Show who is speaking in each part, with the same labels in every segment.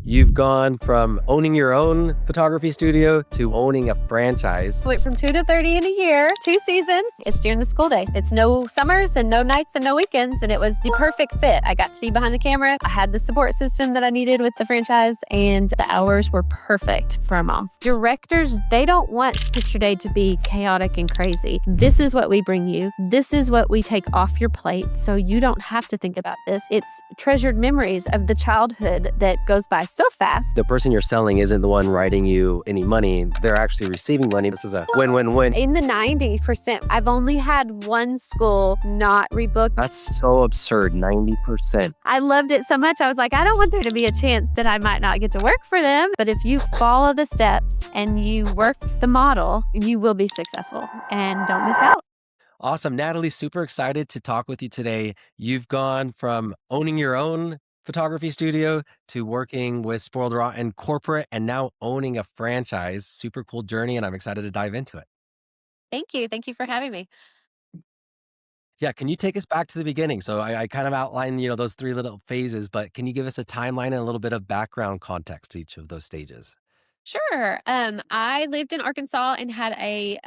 Speaker 1: You've gone from owning your own photography studio to owning a franchise.
Speaker 2: Went from 2 to 30 in a year, 2 seasons. It's during the school day. It's no summers and no nights and no weekends, and it was the perfect fit. I got to be behind the camera. I had the support system that I needed with the franchise, and the hours were perfect for a mom. Directors, they don't want Picture Day to be chaotic and crazy. This is what we bring you. This is what we take off your plate, so you don't have to think about this. It's treasured memories of the childhood that goes by so fast.
Speaker 1: The person you're selling isn't the one writing you any money. They're actually receiving money. This is a win-win-win.
Speaker 2: In the 90%, I've only had one school not rebook.
Speaker 1: That's so absurd, 90%.
Speaker 2: I loved it so much. I was like, I don't want there to be a chance that I might not get to work for them. But if you follow the steps and you work the model, you will be successful, and don't miss out.
Speaker 1: Awesome. Natalie, super excited to talk with you today. You've gone from owning your own photography studio to working with Spoiled Rotten corporate and now owning a franchise. Super cool journey, and I'm excited to dive into it.
Speaker 2: Thank you. Thank you for having me.
Speaker 1: Yeah, can you take us back to the beginning? So I kind of outlined, those three little phases, but can you give us a timeline and a little bit of background context to each of those stages?
Speaker 2: Sure. I lived in Arkansas and had a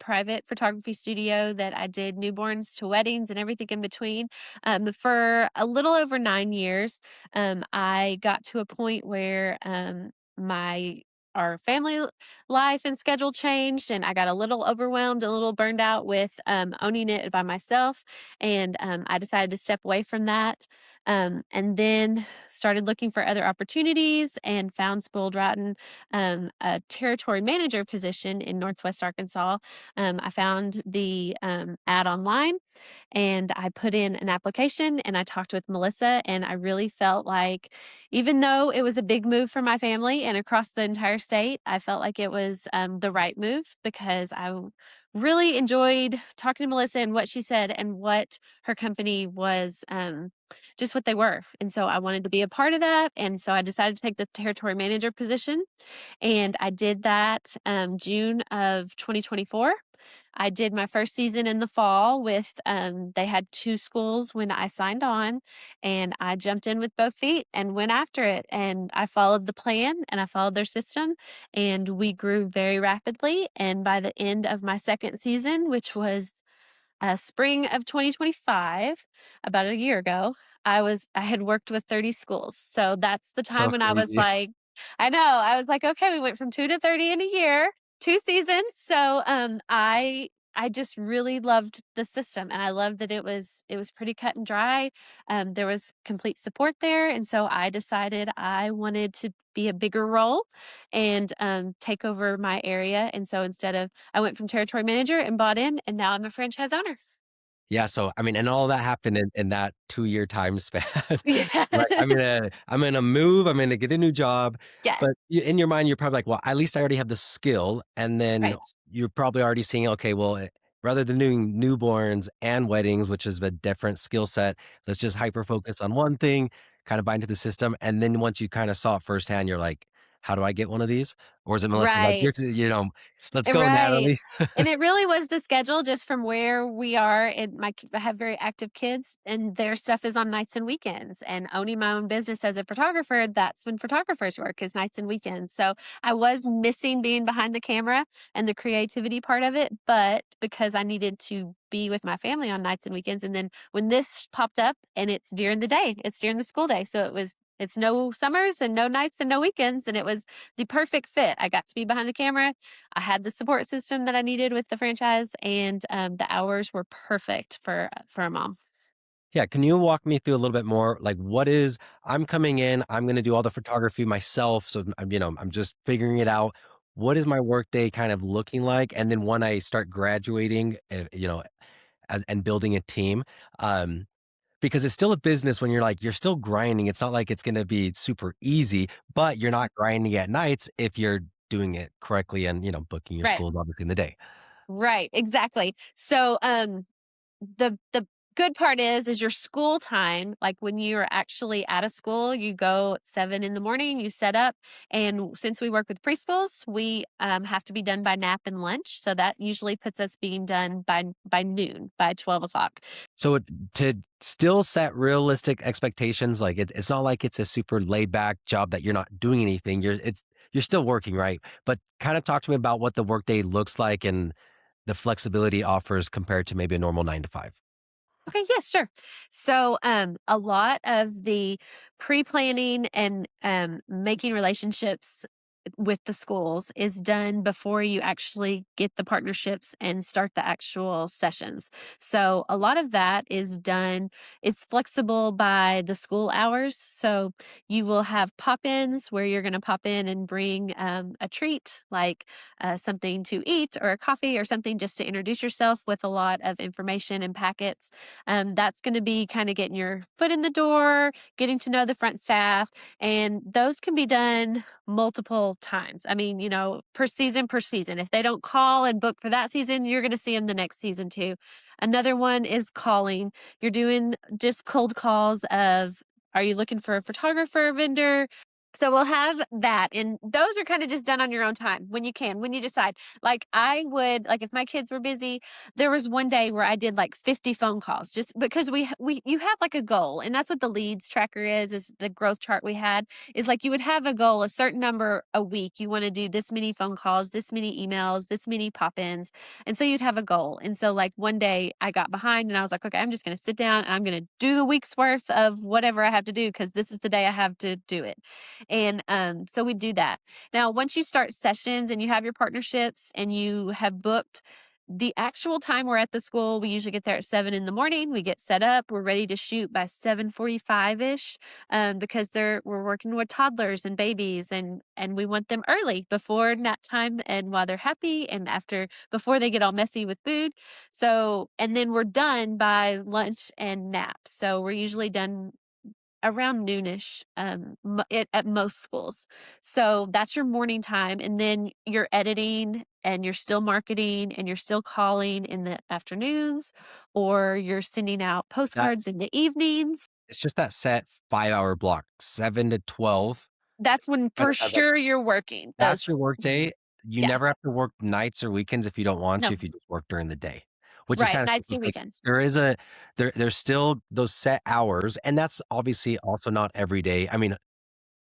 Speaker 2: private photography studio that I did newborns to weddings and everything in between. For a little over 9 years, I got to a point where my our family life and schedule changed, and I got a little overwhelmed, a little burned out with owning it by myself, and I decided to step away from that. And then started looking for other opportunities and found Spoiled Rotten, a territory manager position in Northwest Arkansas. I found the ad online, and I put in an application, and I talked with Melissa, and I really felt like, even though it was a big move for my family and across the entire state, I felt like it was the right move because really enjoyed talking to Melissa and what she said and what her company was, just what they were. And so I wanted to be a part of that. And so I decided to take the territory manager position. And I did that June of 2024. I did my first season in the fall with, they had 2 schools when I signed on, and I jumped in with both feet and went after it. And I followed the plan and I followed their system, and we grew very rapidly. And by the end of my second season, which was spring of 2025, about a year ago, I had worked with 30 schools. So that's the
Speaker 1: So
Speaker 2: time when I was
Speaker 1: crazy.
Speaker 2: like, I know, I was like, okay, we went from 2 to 30 in a year, 2 seasons. So I just really loved the system, and I loved that it was pretty cut and dry. There was complete support there, and so I decided I wanted to be a bigger role and take over my area. And so I went from territory manager and bought in, and now I'm a franchise owner.
Speaker 1: Yeah, so I mean, and all that happened in that 2-year time span.
Speaker 2: Yeah.
Speaker 1: Like, I'm gonna move, I'm gonna get a new job,
Speaker 2: Yes.
Speaker 1: but in your mind, you're probably like, well, at least I already have the skill, and then
Speaker 2: Right.
Speaker 1: you're probably already seeing, okay, well, rather than doing newborns and weddings, which is a different skill set, let's just hyper focus on one thing, kind of buy into the system, and then once you kind of saw it firsthand, you're like, how do I get one of these? Or is it Melissa like,
Speaker 2: Right.
Speaker 1: let's go,
Speaker 2: Right.
Speaker 1: Natalie.
Speaker 2: And it really was the schedule just from where we are. And I have very active kids, and their stuff is on nights and weekends. And owning my own business as a photographer, that's when photographers work, is nights and weekends. So I was missing being behind the camera and the creativity part of it, but because I needed to be with my family on nights and weekends. And then when this popped up, and it's during the day, it's during the school day. So it's no summers and no nights and no weekends. And it was the perfect fit. I got to be behind the camera. I had the support system that I needed with the franchise, and the hours were perfect for a mom.
Speaker 1: Yeah, can you walk me through a little bit more? Like, I'm coming in, I'm going to do all the photography myself. So, I'm just figuring it out. What is my workday kind of looking like? And then when I start graduating, and building a team, um, because it's still a business when you're still grinding. It's not like it's going to be super easy, but you're not grinding at nights if you're doing it correctly and, booking your
Speaker 2: Right.
Speaker 1: schools obviously in the day.
Speaker 2: Right. Exactly. So the good part is your school time, like, when you're actually at a school, you go at 7 in the morning, you set up, and since we work with preschools, we, have to be done by nap and lunch, so that usually puts us being done by noon, by 12 o'clock.
Speaker 1: So to still set realistic expectations, like it's not like it's a super laid back job that you're not doing anything. You're still working, right? But kind of talk to me about what the workday looks like and the flexibility offers compared to maybe a normal 9 to 5.
Speaker 2: Okay, yeah, sure. So, a lot of the pre-planning and making relationships with the schools is done before you actually get the partnerships and start the actual sessions. So, a lot of that is done, it's flexible by the school hours. So, you will have pop ins where you're going to pop in and bring a treat like something to eat or a coffee or something just to introduce yourself with a lot of information and packets. That's going to be kind of getting your foot in the door, getting to know the front staff, and those can be done multiple times. I mean, per season, per season. If they don't call and book for that season, you're going to see them the next season too. Another one is calling. You're doing just cold calls of, are you looking for a photographer vendor? So we'll have that. And those are kind of just done on your own time when you can, when you decide. Like I would, like if my kids were busy, there was one day where I did like 50 phone calls just because you have like a goal, and that's what the leads tracker is the growth chart we had, is like you would have a goal, a certain number a week. You want to do this many phone calls, this many emails, this many pop-ins. And so you'd have a goal. And so like one day I got behind and I was like, okay, I'm just going to sit down and I'm going to do the week's worth of whatever I have to do because this is the day I have to do it. And so we do that. Now, once you start sessions and you have your partnerships and you have booked the actual time we're at the school, we usually get there at 7 in the morning. We get set up. We're ready to shoot by 7:45 ish, because we're working with toddlers and babies, and we want them early before nap time and while they're happy and after before they get all messy with food. So and then we're done by lunch and nap. So we're usually done around noonish, at most schools. So that's your morning time, and then you're editing and you're still marketing and you're still calling in the afternoons, or you're sending out postcards
Speaker 1: That's
Speaker 2: in the evenings.
Speaker 1: It's just that set 5 hour block, 7 to 12.
Speaker 2: That's when for
Speaker 1: As like
Speaker 2: sure you're working.
Speaker 1: that's your
Speaker 2: Those
Speaker 1: work day. You
Speaker 2: Yeah.
Speaker 1: never have to work nights or weekends if you don't want to,
Speaker 2: No.
Speaker 1: if you just work during the day, which is
Speaker 2: Right,
Speaker 1: kind of
Speaker 2: nights
Speaker 1: tricky.
Speaker 2: and
Speaker 1: Like
Speaker 2: weekends.
Speaker 1: there's still those set hours, and that's obviously also not every day. I mean,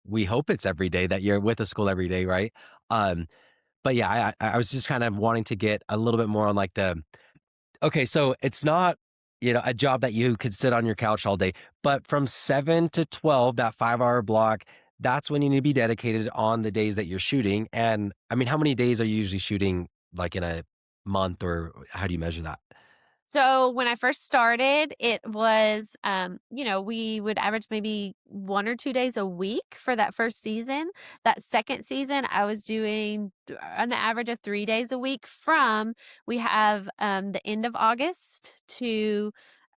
Speaker 1: we hope it's every day that you're with a school every day, right? Um, but yeah, I was just kind of wanting to get a little bit more on like the okay, so it's not, a job that you could sit on your couch all day, but from 7 to 12, that 5 hour block, that's when you need to be dedicated on the days that you're shooting. And I mean, how many days are you usually shooting like in a month, or how do you measure that?
Speaker 2: So when I first started, it was, we would average maybe 1 or 2 days a week for that first season. That second season, I was doing an average of 3 days a week from we have the end of August to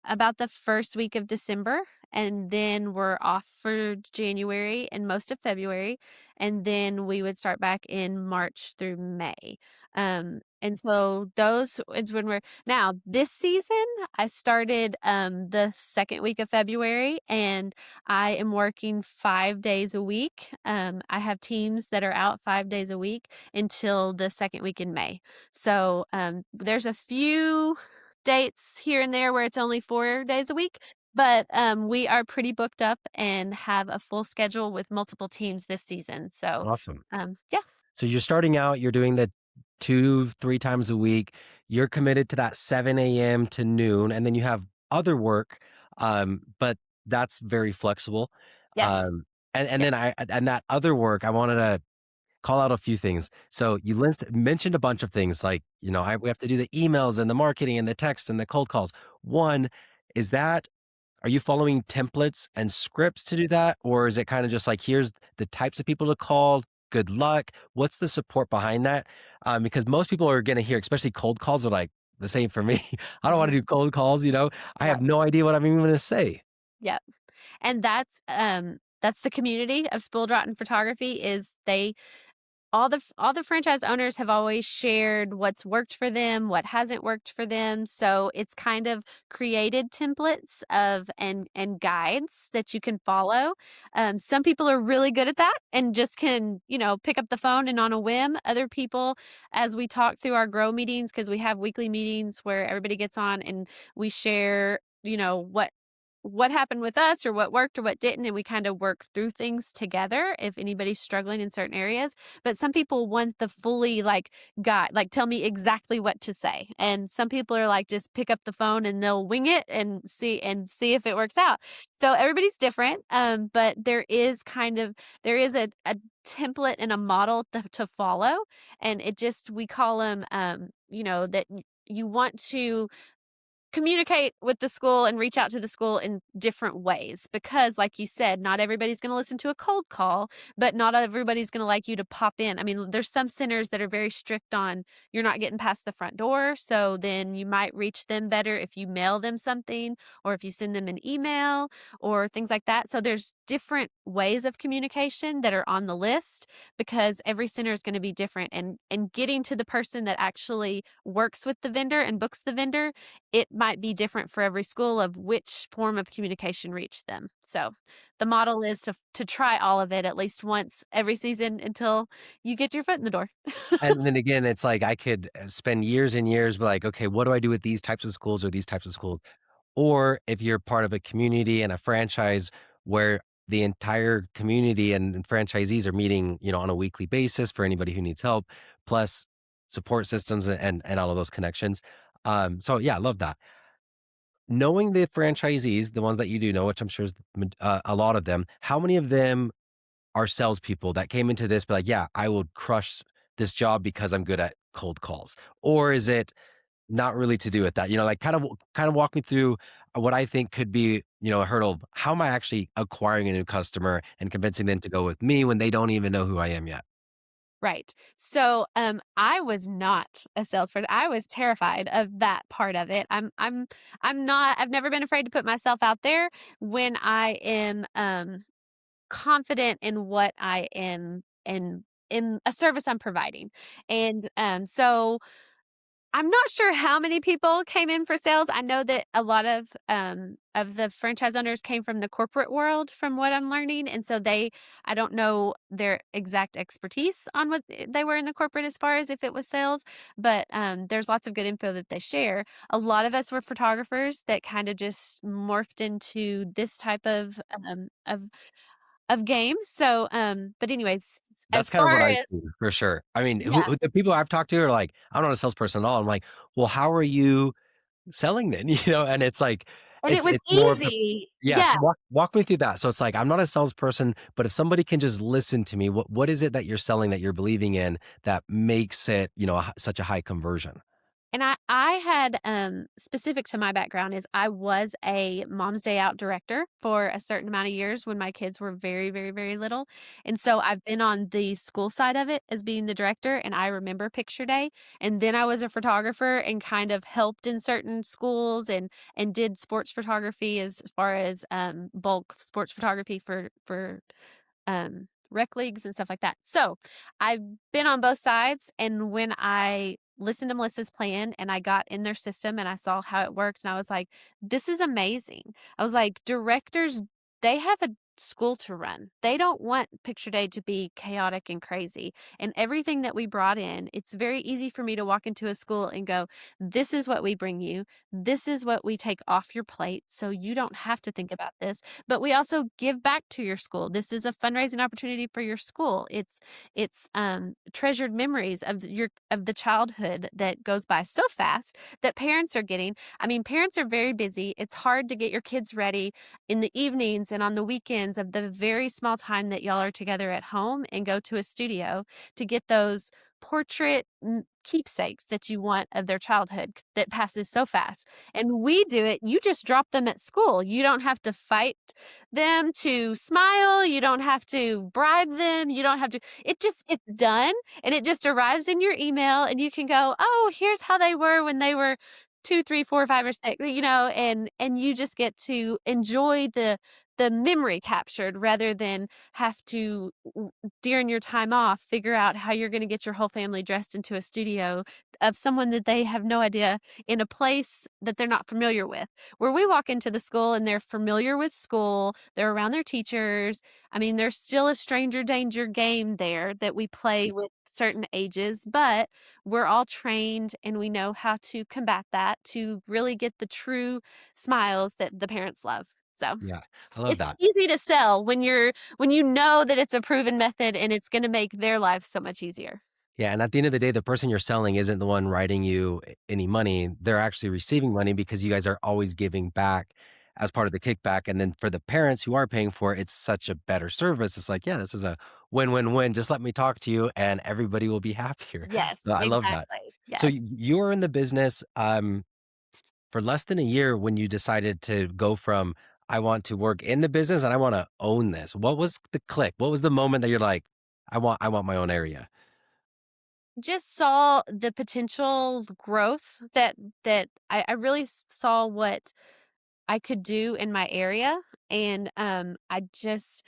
Speaker 2: about the first week of December. And then we're off for January and most of February. And then we would start back in March through May. And so those is when we're now, this season, I started, the second week of February, and I am working 5 days a week. I have teams that are out 5 days a week until the second week in May. So, there's a few dates here and there where it's only 4 days a week, but, we are pretty booked up and have a full schedule with multiple teams this season. So,
Speaker 1: Awesome.
Speaker 2: yeah.
Speaker 1: So you're starting out, you're doing the 2, 3 times a week. You're committed to that 7 a.m. to noon, and then you have other work, but that's very flexible.
Speaker 2: Yes.
Speaker 1: Um, and
Speaker 2: Yes.
Speaker 1: then and that other work, I wanted to call out a few things. So you mentioned a bunch of things like, we have to do the emails and the marketing and the text and the cold calls. One, is that are you following templates and scripts to do that? Or is it kind of just like, here's the types of people to call? Good luck. What's the support behind that? Because most people are going to hear, especially cold calls are like the same for me. I don't want to do
Speaker 2: Mhm.
Speaker 1: cold calls, I have
Speaker 2: Right.
Speaker 1: no idea what I'm even going to say.
Speaker 2: Yep. And that's the community of Spoiled Rotten Photography is all the franchise owners have always shared what's worked for them, what hasn't worked for them, so it's kind of created templates of and guides that you can follow. Some people are really good at that and just can, pick up the phone and on a whim. Other people, as we talk through our grow meetings, because we have weekly meetings where everybody gets on and we share, what happened with us or what worked or what didn't, and we kind of work through things together if anybody's struggling in certain areas. But some people want the fully like guide, like tell me exactly what to say. And some people are like just pick up the phone and they'll wing it and see if it works out. So everybody's different. But there is a template and a model to follow. And it just we call them that you want to communicate with the school and reach out to the school in different ways because like you said, not everybody's going to listen to a cold call, but not everybody's going to like you to pop in. I mean, there's some centers that are very strict on you're not getting past the front door, so then you might reach them better if you mail them something or if you send them an email or things like that. So there's different ways of communication that are on the list because every center is going to be different, and getting to the person that actually works with the vendor and books the vendor, it might be different for every school of which form of communication reached them. So the model is to try all of it at least once every season until you get your foot in the door.
Speaker 1: And then again, it's like I could, spend years and years, be like, "Okay, what do I do with these types of schools or these types of schools?" Or if you're part of a community and a franchise where the entire community and franchisees are meeting, on a weekly basis for anybody who needs help, plus support systems and all of those connections. So yeah, I love that. Knowing the franchisees, the ones that you do know, which I'm sure is a lot of them, how many of them are salespeople that came into this, be like, "Yeah, I will crush this job because I'm good at cold calls," or is it not really to do with that? Like kind of walk me through what I think could be, a hurdle. How am I actually acquiring a new customer and convincing them to go with me when they don't even know who I am yet?
Speaker 2: Right. So, I was not a salesperson. I was terrified of that part of it. I'm not. I've never been afraid to put myself out there when I am confident in what I am and in a service I'm providing. And so I'm not sure how many people came in for sales. I know that a lot of the franchise owners came from the corporate world from what I'm learning, and so I don't know their exact expertise on what they were in the corporate as far as if it was sales, but, there's lots of good info that they share. A lot of us were photographers that kinda just morphed into this type of game, so, but anyways,
Speaker 1: That's
Speaker 2: as
Speaker 1: kind of
Speaker 2: far
Speaker 1: what I
Speaker 2: as
Speaker 1: see for sure. I mean,
Speaker 2: yeah,
Speaker 1: who the people I've talked to are like, "I'm not a salesperson at all." I'm like, "Well, how are you selling then?" And it's like,
Speaker 2: and it was
Speaker 1: it's more of the
Speaker 2: easy.
Speaker 1: yeah,
Speaker 2: Yeah.
Speaker 1: to walk me through that. So it's like, I'm not a salesperson, but if somebody can just listen to me, what is it that you're selling that you're believing in that makes it, such a high conversion?
Speaker 2: And I had, specific to my background is I was a mom's day out director for a certain amount of years when my kids were very, very, very little. And so I've been on the school side of it as being the director, and I remember picture day. And then I was a photographer and kind of helped in certain schools and did sports photography as far as bulk sports photography for rec leagues and stuff like that. So I've been on both sides. And when I listened to Melissa's plan and I got in their system and I saw how it worked, and I was like, this is amazing. I was like, directors, they have a school to run. They don't want picture day to be chaotic and crazy. And everything that we brought in, it's very easy for me to walk into a school and go, this is what we bring you. This is what we take off your plate. So you don't have to think about this, but we also give back to your school. This is a fundraising opportunity for your school. It's treasured memories of the childhood that goes by so fast that parents are getting. I mean, parents are very busy. It's hard to get your kids ready in the evenings and on the weekends of the very small time that y'all are together at home and go to a studio to get those portrait keepsakes that you want of their childhood that passes so fast. And we do it, you just drop them at school. You don't have to fight them to smile, you don't have to bribe them, you don't have to it just gets done, and it just arrives in your email, and you can go, "Oh, here's how they were when they were 2, 3, 4, 5, or 6," and you just get to enjoy the memory captured rather than have to during your time off figure out how you're going to get your whole family dressed into a studio of someone that they have no idea in a place that they're not familiar with. Where we walk into the school and they're familiar with school, they're around their teachers. I mean, there's still a stranger danger game there that we play with certain ages, but we're all trained and we know how to combat that to really get the true smiles that the parents love. So,
Speaker 1: Yeah, I love
Speaker 2: it's
Speaker 1: that.
Speaker 2: easy to sell when you know that it's a proven method and it's gonna make their lives so much easier.
Speaker 1: Yeah, and at the end of the day, the person you're selling isn't the one writing you any money. They're actually receiving money because you guys are always giving back as part of the kickback, and then for the parents who are paying for it, it's such a better service. It's like, "Yeah, this is a win-win-win. Just let me talk to you and everybody will be happier."
Speaker 2: Yes,
Speaker 1: So I love that.
Speaker 2: exactly.
Speaker 1: So
Speaker 2: Yes.
Speaker 1: you were in the business, for less than a year when you decided to go from, "I want to work in the business and I wanna own this." What was the click? What was the moment that you're like, I want my own area"?
Speaker 2: Just saw the potential growth that I really saw what I could do in my area, and, I just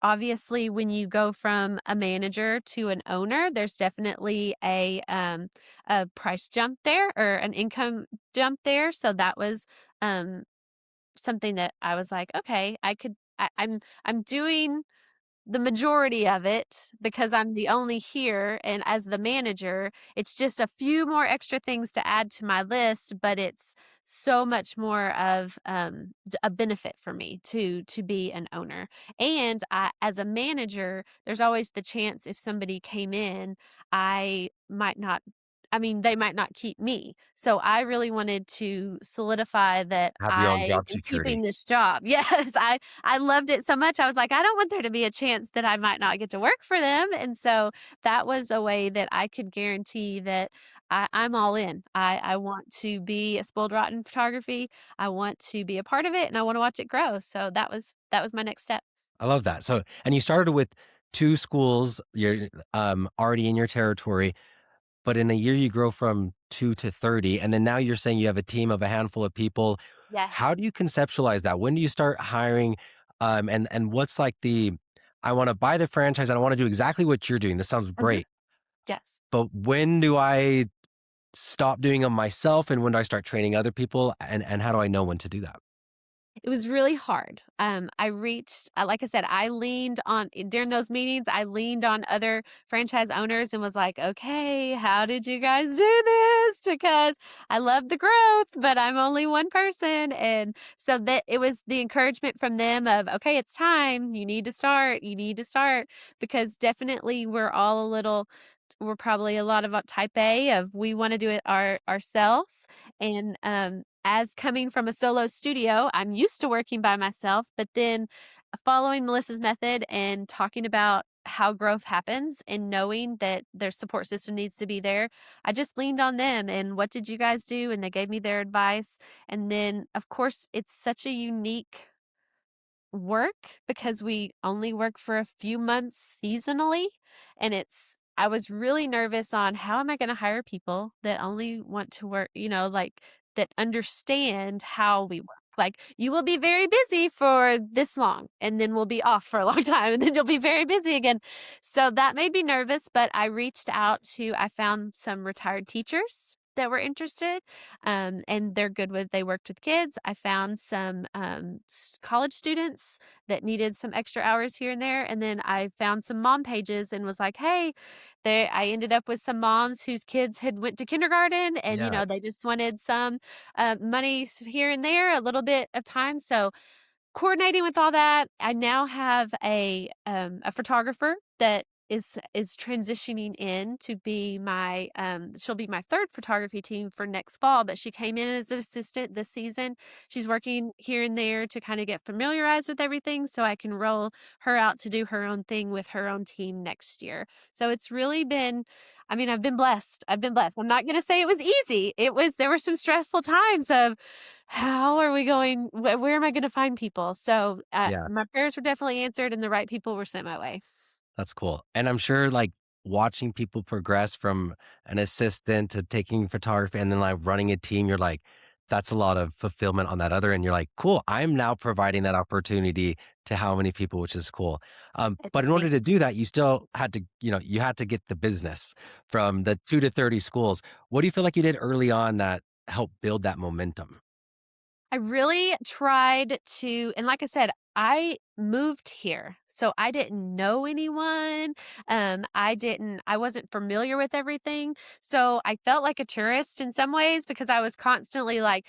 Speaker 2: obviously, when you go from a manager to an owner, there's definitely a price jump there or an income jump there, so that was, um, something that I was like, "Okay, I'm doing the majority of it because I'm the only here, and as the manager, it's just a few more extra things to add to my list, but it's so much more of, a benefit for me to be an owner, and as a manager, there's always the chance if somebody came in, I might not I mean, they might not keep me, so I really wanted to solidify that
Speaker 1: Have your own
Speaker 2: I
Speaker 1: job
Speaker 2: am keeping
Speaker 1: security.
Speaker 2: this job. Yes, I loved it so much, I was like, "I don't want there to be a chance that I might not get to work for them," and so that was a way that I could guarantee that I'm all in. I want to be a spoiled rotten photography, I want to be a part of it, and I wanna watch it grow, so that was my next step.
Speaker 1: I love that. So and you started with 2 schools, you're, already in your territory, but in a year you grow from 2 to 30, and then now you're saying you have a team of a handful of people.
Speaker 2: Yes.
Speaker 1: How do you conceptualize that? When do you start hiring, and what's like the, "I wanna buy the franchise, and I wanna do exactly what you're doing. This sounds
Speaker 2: Mhm.
Speaker 1: great,
Speaker 2: Yes.
Speaker 1: but when do I stop doing them myself, and when do I start training other people, and how do I know when to do that?"
Speaker 2: It was really hard. I reached like I said, I leaned on during those meetings, I leaned on other franchise owners and was like, "Okay, how did you guys do this?" Because I love the growth, but I'm only one person, and so that it was the encouragement from them of, "Okay, it's time. You need to start. You need to start." Because definitely we're probably a lot of type A of we wanna do it ourselves, and, as coming from a solo studio, I'm used to working by myself, but then following Melissa's method and talking about how growth happens and knowing that their support system needs to be there, I just leaned on them and what did you guys do? And they gave me their advice. And then, of course, it's such a unique work because we only work for a few months seasonally, and I was really nervous on how am I gonna hire people that only want to work, like, that understand how we work. Like, "You will be very busy for this long, and then we'll be off for a long time, and then you'll be very busy again." So that made me nervous, but I found some retired teachers that were interested, and they worked with kids. I found some college students that needed some extra hours here and there, and then I found some mom pages and was like, "Hey," I ended up with some moms whose kids had went to kindergarten, and
Speaker 1: Yeah.
Speaker 2: they just wanted some money here and there, a little bit of time. So coordinating with all that, I now have a photographer that is transitioning in to be she'll be my 3rd photography team for next fall, but she came in as an assistant this season. She's working here and there to kinda get familiarized with everything so I can roll her out to do her own thing with her own team next year. So it's really been I mean, I've been blessed. I've been blessed. I'm not gonna say it was easy. There were some stressful times of how are we going where am I gonna find people? So,
Speaker 1: Yeah.
Speaker 2: my prayers were definitely answered and the right people were sent my way.
Speaker 1: That's cool. And I'm sure, like, watching people progress from an assistant to taking photography and then, like, running a team, you're like, that's a lot of fulfillment on that other end. You're like, "Cool, I'm now providing that opportunity to how many people," which is cool.
Speaker 2: It's
Speaker 1: But in order to
Speaker 2: amazing.
Speaker 1: do that, you still had to, you had to get the business from the 2 to 30 schools. What do you feel like you did early on that helped build that momentum?
Speaker 2: I really tried to, and like I said, I moved here, so I didn't know anyone. I wasn't familiar with everything. So I felt like a tourist in some ways because I was constantly like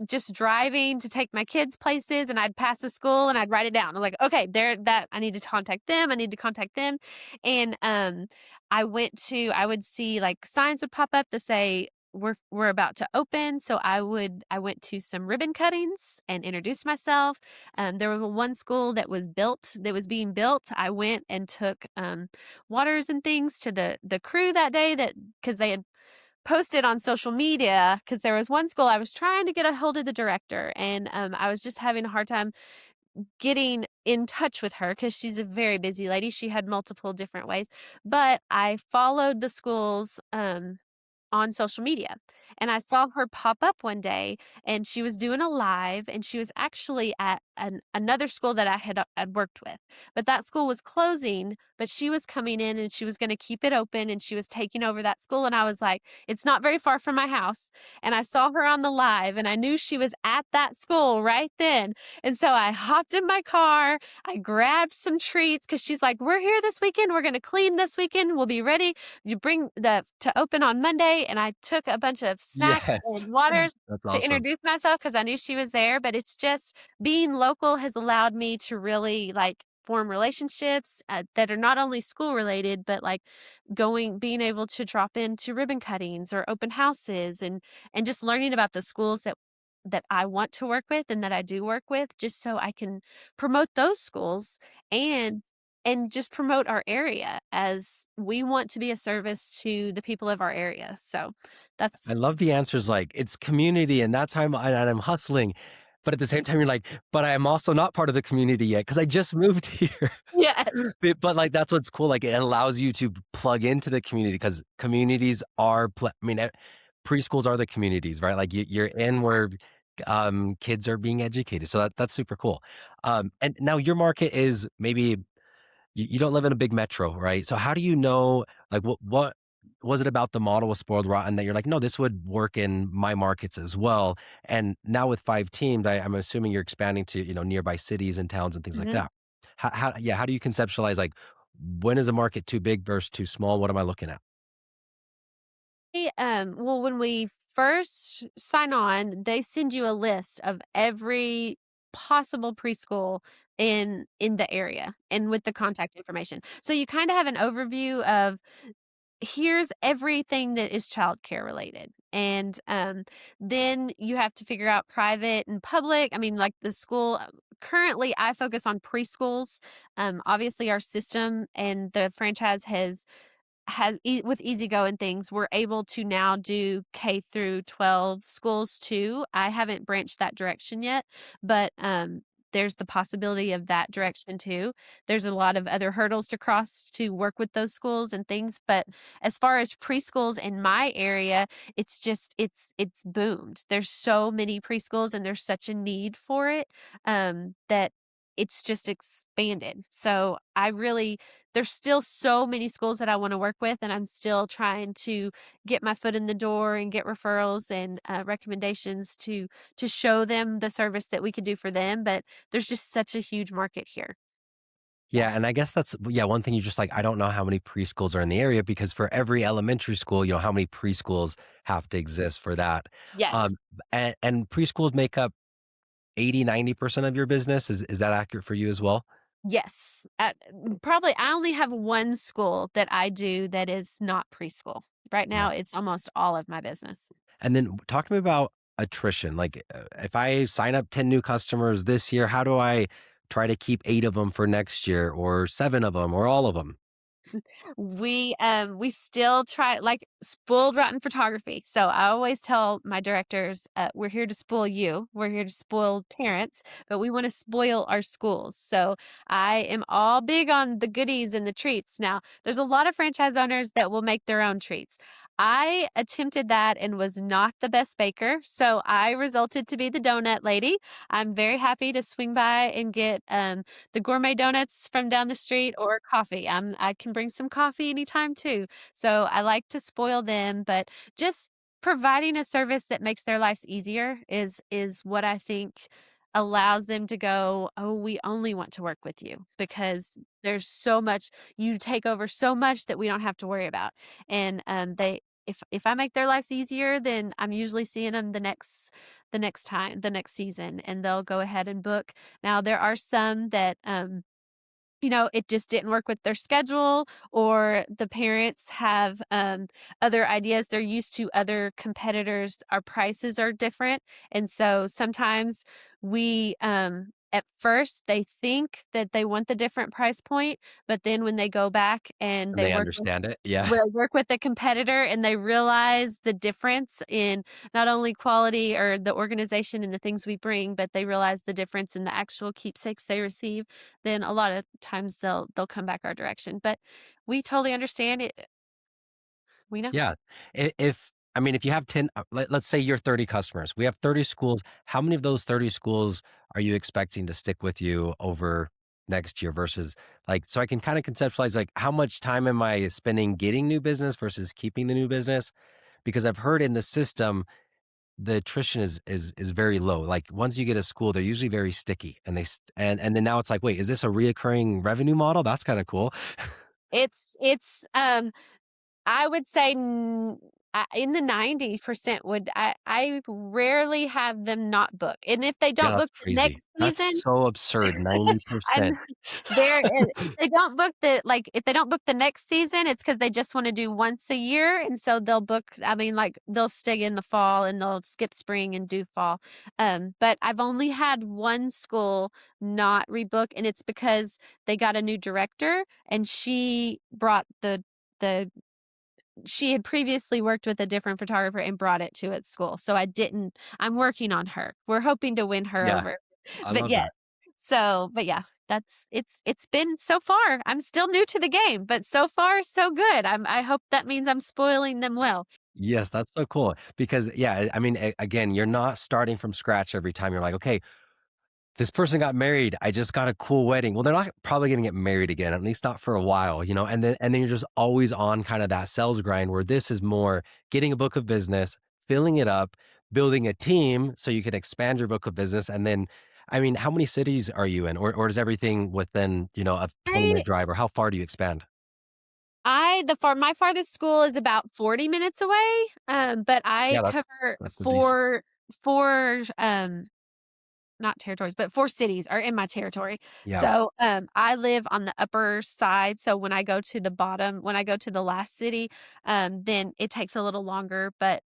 Speaker 2: just driving to take my kids places and I'd pass a school and I'd write it down. I'm like, okay, there that I need to contact them. I need to contact them. And I would see like signs would pop up to say we're about to open. So I went to some ribbon cuttings and introduced myself. There was one school that was being built. I went and took waters and things to the crew that day that because they had posted on social media because there was one school I was trying to get a hold of the director and I was just having a hard time getting in touch with her because she's a very busy lady. She had multiple different ways, but I followed the schools on social media. And I saw her pop up one day and she was doing a live and she was actually at another school that had worked with. But that school was closing, but she was coming in and she was going to keep it open and she was taking over that school and I was like, it's not very far from my house. And I saw her on the live and I knew she was at that school right then. And so I hopped in my car, I grabbed some treats cuz she's like, "We're here this weekend. We're going to clean this weekend. We'll be ready you bring the to open on Monday," and I took a bunch of snacks
Speaker 1: Yes.
Speaker 2: and waters
Speaker 1: That's
Speaker 2: to
Speaker 1: awesome.
Speaker 2: introduce myself because I knew she was there, but it's just being local has allowed me to really, like, form relationships, that are not only school related, but, like, being able to drop into ribbon cuttings or open houses and just learning about the schools that I want to work with and that I do work with just so I can promote those schools and just promote our area as we want to be a service to the people of our area. So
Speaker 1: I
Speaker 2: that's
Speaker 1: love the answers like, "It's community, and that's how I'm hustling." But at the same time, you're like, "But I am also not part of the community yet because I just moved here."
Speaker 2: yes.
Speaker 1: But, like, that's what's cool, like, it allows you to plug into the community because communities are I mean, preschools are the communities, right? Like, you're in where, kids are being educated, so that's super cool. And now your market is maybe you don't live in a big metro, right? So how do you know, like, what was it about the model with Spoiled Rotten that you're like, "No, this would work in my markets as well?" And now with 5 teams, I'm assuming you're expanding to, nearby cities and towns and things like
Speaker 2: Mhm.
Speaker 1: that. How do you conceptualize, like, when is a market too big versus too small? What am I looking at?
Speaker 2: Well, when we first sign on, they send you a list of every possible preschool in the area and with the contact information. So you kind of have an overview of here's everything that is childcare related. And then you have to figure out private and public. I mean, like the school. Currently, I focus on preschools. Obviously, our system and the franchise with easygo and things, we're able to now do K through 12 schools too. I haven't branched that direction yet, but there's the possibility of that direction too. There's a lot of other hurdles to cross to work with those schools and things, but as far as preschools in my area, it's boomed. There's so many preschools and there's such a need for it that it's just expanded. So I really there's still so many schools that I wanna work with, and I'm still trying to get my foot in the door and get referrals and, recommendations to show them the service that we can do for them, but there's just such a huge market here.
Speaker 1: Yeah, and I guess that's one thing you just like, I don't know how many preschools are in the area because for every elementary school, how many preschools have to exist for that.
Speaker 2: Yes.
Speaker 1: Um, and preschools make up 80-90% of your business. Is that accurate for you as well?
Speaker 2: Yes. Probably I only have one school that I do that is not preschool. Right now,
Speaker 1: Yeah.
Speaker 2: it's almost all of my business.
Speaker 1: And then talk to me about attrition. Like, if I sign up 10 new customers this year, how do I try to keep 8 of them for next year or 7 of them or all of them?
Speaker 2: We still try like spoiled rotten photography. So I always tell my directors, we're here to spoil you. We're here to spoil parents, but we want to spoil our schools. So I am all big on the goodies and the treats. Now, there's a lot of franchise owners that will make their own treats. I attempted that and was not the best baker, so I resulted to be the donut lady. I'm very happy to swing by and get, the gourmet donuts from down the street or coffee. I can bring some coffee anytime too. So I like to spoil them, but just providing a service that makes their lives easier is what I think allows them to go, "Oh, we only want to work with you because there's so much you take over so much that we don't have to worry about." And, they if I make their lives easier, then I'm usually seeing them the next season, and they'll go ahead and book. Now there are some that, it just didn't work with their schedule or the parents have, other ideas. They're used to other competitors. Our prices are different, and so sometimes at first, they think that they want the different price point, but then when they go back and
Speaker 1: And they understand it? Yeah.
Speaker 2: will work with the competitor and they realize the difference in not only quality or the organization and the things we bring, but they realize the difference in the actual keepsakes they receive, then a lot of times they'll come back our direction. But we totally understand it. We know.
Speaker 1: Yeah. If I mean, if you have 10, let's say you're 30 customers. We have 30 schools. How many of those 30 schools are you expecting to stick with you over next year versus like, so I can kind of conceptualize like how much time am I spending getting new business versus keeping the new business? Because I've heard in the system, the attrition is very low. Like once you get a school, they're usually very sticky and and then now it's like, wait, is this a reoccurring revenue model? That's kind of cool.
Speaker 2: It's I would say in the 90% would I rarely have them not book, and if they
Speaker 1: Yeah,
Speaker 2: don't
Speaker 1: that's
Speaker 2: book the
Speaker 1: crazy.
Speaker 2: next
Speaker 1: That's
Speaker 2: season,
Speaker 1: so absurd,
Speaker 2: I
Speaker 1: 90%.
Speaker 2: know if they don't book if they don't book the next season, it's because they just wanna do once a year, and so they'll book I mean, like, they'll stay in the fall and they'll skip spring and do fall, but I've only had 1 school not rebook, and it's because they got a new director, and she brought the she had previously worked with a different photographer and brought it to its school, so I'm working on her. We're hoping to win her
Speaker 1: Yeah,
Speaker 2: over.
Speaker 1: I
Speaker 2: But
Speaker 1: love
Speaker 2: yes.
Speaker 1: that.
Speaker 2: But yeah, it's been so far I'm still new to the game, but so far so good. I hope that means I'm spoiling them well.
Speaker 1: Yes, that's so cool because, yeah, I mean, again, you're not starting from scratch every time. You're like, "Okay, this person got married. I just got a cool wedding." Well, they're not probably gonna get married again, at least not for a while, and then you're just always on kind of that sales grind where this is more getting a book of business, filling it up, building a team so you can expand your book of business, and then I mean, how many cities are you in? Or is everything within, a 20-minute
Speaker 2: I
Speaker 1: drive, or how far do you expand?
Speaker 2: I the far my farthest school is about 40 minutes away, but I
Speaker 1: Yeah,
Speaker 2: cover
Speaker 1: that's a decent.
Speaker 2: 4, not territories, but 4 cities are in my territory.
Speaker 1: Yeah.
Speaker 2: So, I live on the upper side, so when I go to the last city, then it takes a little longer, but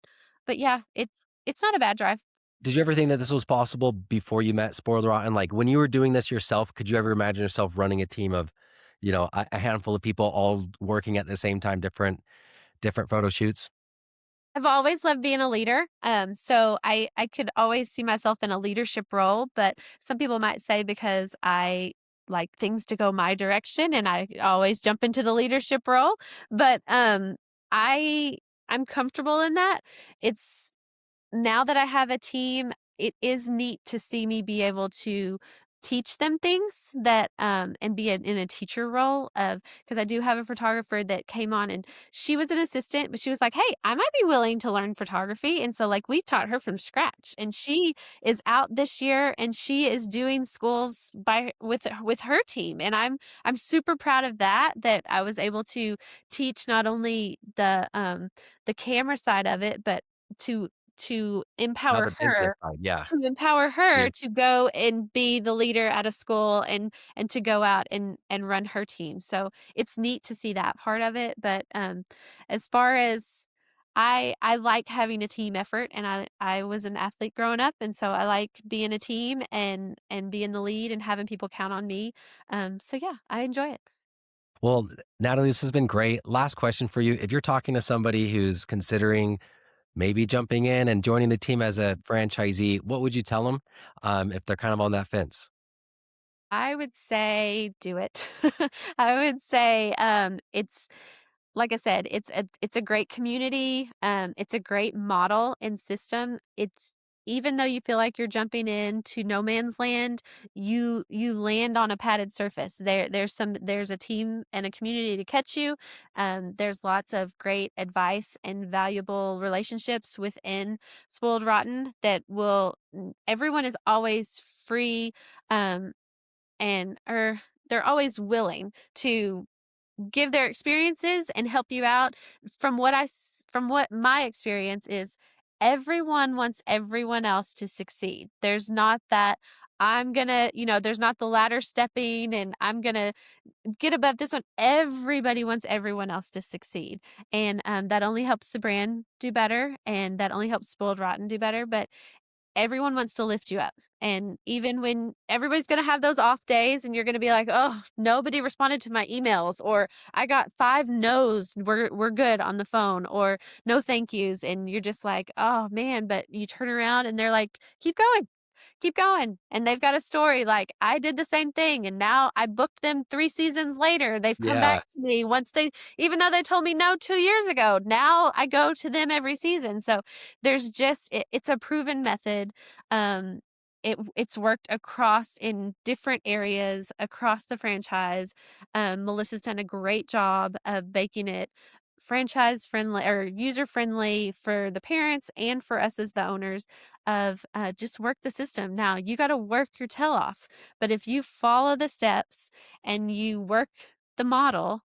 Speaker 2: yeah, it's not a bad drive.
Speaker 1: Did you ever think that this was possible before you met Spoiled Rotten? Like, when you were doing this yourself, could you ever imagine yourself running a team of, a handful of people all working at the same time, different photo shoots?
Speaker 2: I've always loved being a leader, so I could always see myself in a leadership role, but some people might say because I like things to go my direction and I always jump into the leadership role, but, I I'm comfortable in that. It's Now that I have a team, it is neat to see me be able to teach them things and be in a teacher role of because I do have a photographer that came on and she was an assistant, but she was like, "Hey, I might be willing to learn photography." And so like we taught her from scratch. And she is out this year and she is doing schools with her team. And I'm super proud of that I was able to teach not only the camera side of it, but to to
Speaker 1: Now
Speaker 2: empower
Speaker 1: the business
Speaker 2: her
Speaker 1: side, yeah.
Speaker 2: to empower her
Speaker 1: Yeah.
Speaker 2: to go and be the leader at a school and to go out and run her team. So, it's neat to see that part of it, but, as far as I like having a team effort, and I was an athlete growing up, and so I like being a team and being the lead and having people count on me. So yeah, I enjoy it.
Speaker 1: Well, Natalie, this has been great. Last question for you. If you're talking to somebody who's considering maybe jumping in and joining the team as a franchisee, what would you tell them, if they're kind of on that fence?
Speaker 2: I would say do it. I would say, it's like I said, it's a great community, it's a great model and system. It's even though you feel like you're jumping into no man's land, you land on a padded surface. There's a team and a community to catch you. There's lots of great advice and valuable relationships within Spoiled Rotten that will everyone is always free, um, or they're always willing to give their experiences and help you out. From what my experience is, everyone wants everyone else to succeed. There's not that I'm gonna, there's not the ladder stepping and I'm gonna get above this one. Everybody wants everyone else to succeed. And that only helps the brand do better and that only helps Spoiled Rotten do better. But everyone wants to lift you up. And even when everybody's gonna have those off days and you're gonna be like, "Oh, nobody responded to my emails," or "I got 5 no's, we're good on the phone," or "No thank yous," and you're just like, "Oh, man," but you turn around and they're like, "Keep going. Keep going." And they've got a story like, "I did the same thing, and now I booked them 3 seasons later. They've come back
Speaker 1: Yeah,
Speaker 2: to me once they even though they told me no 2 years ago, now I go to them every season." So, there's just it's a proven method. Um, it's worked across in different areas across the franchise. Melissa's done a great job of making it franchise friendly or user friendly for the parents and for us as the owners of, just work the system. Now you gotta work your tail off, but if you follow the steps and you work the model,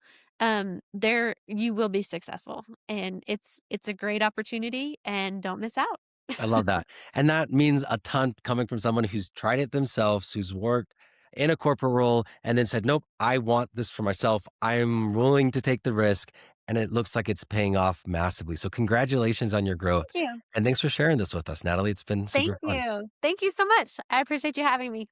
Speaker 2: there you will be successful, and it's a great opportunity, and don't miss out.
Speaker 1: I love that, and that means a ton coming from someone who's tried it themselves, who's worked in a corporate role, and then said, "Nope, I want this for myself. I'm willing to take the risk," and it looks like it's paying off massively. So congratulations on your growth,
Speaker 2: Thank you.
Speaker 1: and thanks for sharing this with us, Natalie. It's been
Speaker 2: Thank
Speaker 1: super fun.
Speaker 2: you. Thank you so much. I appreciate you having me.